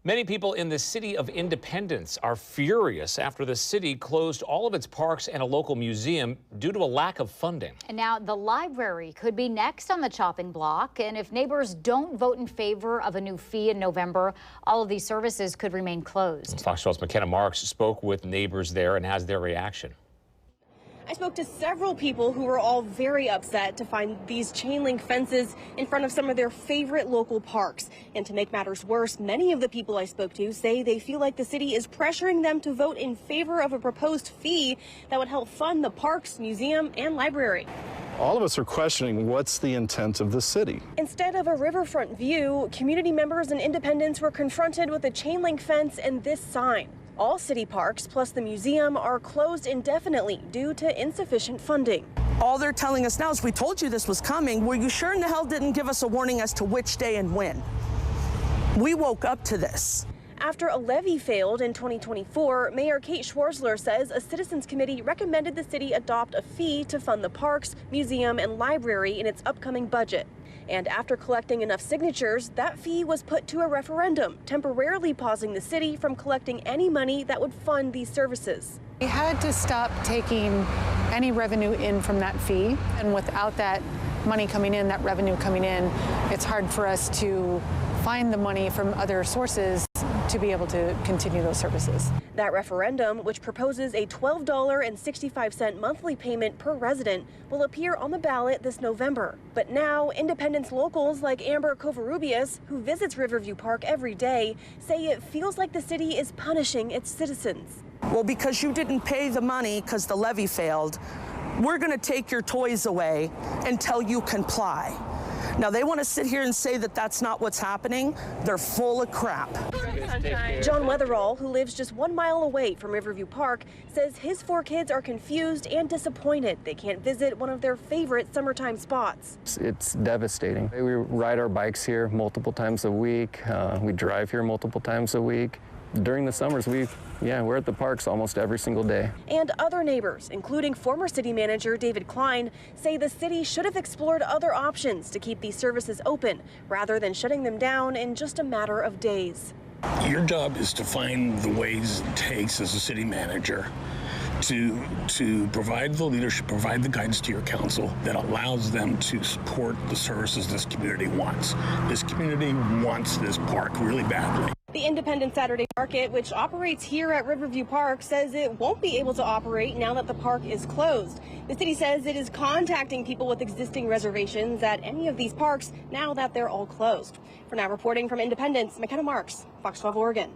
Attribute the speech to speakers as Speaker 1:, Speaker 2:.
Speaker 1: Many people in the city of Independence are furious after the city closed all of its parks and a local museum due to a lack of funding.
Speaker 2: And now the library could be next on the chopping block. And if neighbors don't vote in favor of a new fee in November, all of these services could remain closed.
Speaker 1: Fox 12's McKenna Marks spoke with neighbors there and has their reaction.
Speaker 3: I spoke to several people who were all very upset to find these chain link fences in front of some of their favorite local parks. And to make matters worse, many of the people I spoke to say they feel like the city is pressuring them to vote in favor of a proposed fee that would help fund the parks, museum, and library.
Speaker 4: All of us are questioning what's the intent of the city.
Speaker 3: Instead of a riverfront view, community members in Independence were confronted with a chain link fence and this sign. All city parks, plus the museum, are closed indefinitely due to insufficient funding.
Speaker 5: All they're telling us now is, we told you this was coming. Were you sure in the hell didn't give us a warning as to which day and when? We woke up to this.
Speaker 3: After a levy failed in 2024, Mayor Kate Schwarzler says a citizens committee recommended the city adopt a fee to fund the parks, museum, and library in its upcoming budget. And after collecting enough signatures, that fee was put to a referendum, temporarily pausing the city from collecting any money that would fund these services.
Speaker 6: We had to stop taking any revenue in from that fee, and without that money coming in, that revenue coming in, it's hard for us to find the money from other sources to be able to continue those services.
Speaker 3: That referendum, which proposes a $12.65 monthly payment per resident, will appear on the ballot this November. But now, Independence locals like Amber Covarrubias, who visits Riverview Park every day, say it feels like the city is punishing its citizens.
Speaker 5: Well, because you didn't pay the money because the levy failed, we're going to take your toys away until you comply. Now, they want to sit here and say that that's not what's happening. They're full of crap.
Speaker 3: John Weatherall, who lives just 1 mile away from Riverview Park, says his 4 kids are confused and disappointed they can't visit one of their favorite summertime spots.
Speaker 7: It's devastating. We ride our bikes here multiple times a week. We drive here multiple times a week. During the summers, we're at the parks almost every single day.
Speaker 3: And other neighbors, including former city manager David Klein, say the city should have explored other options to keep these services open rather than shutting them down in just a matter of days.
Speaker 8: Your job is to find the ways it takes as a city manager to provide the leadership, provide the guidance to your council that allows them to support the services this community wants. This community wants this park really badly.
Speaker 3: The Independent Saturday Market, which operates here at Riverview Park, says it won't be able to operate now that the park is closed. The city says it is contacting people with existing reservations at any of these parks now that they're all closed. For now, reporting from Independence, McKenna Marks, Fox 12 Oregon.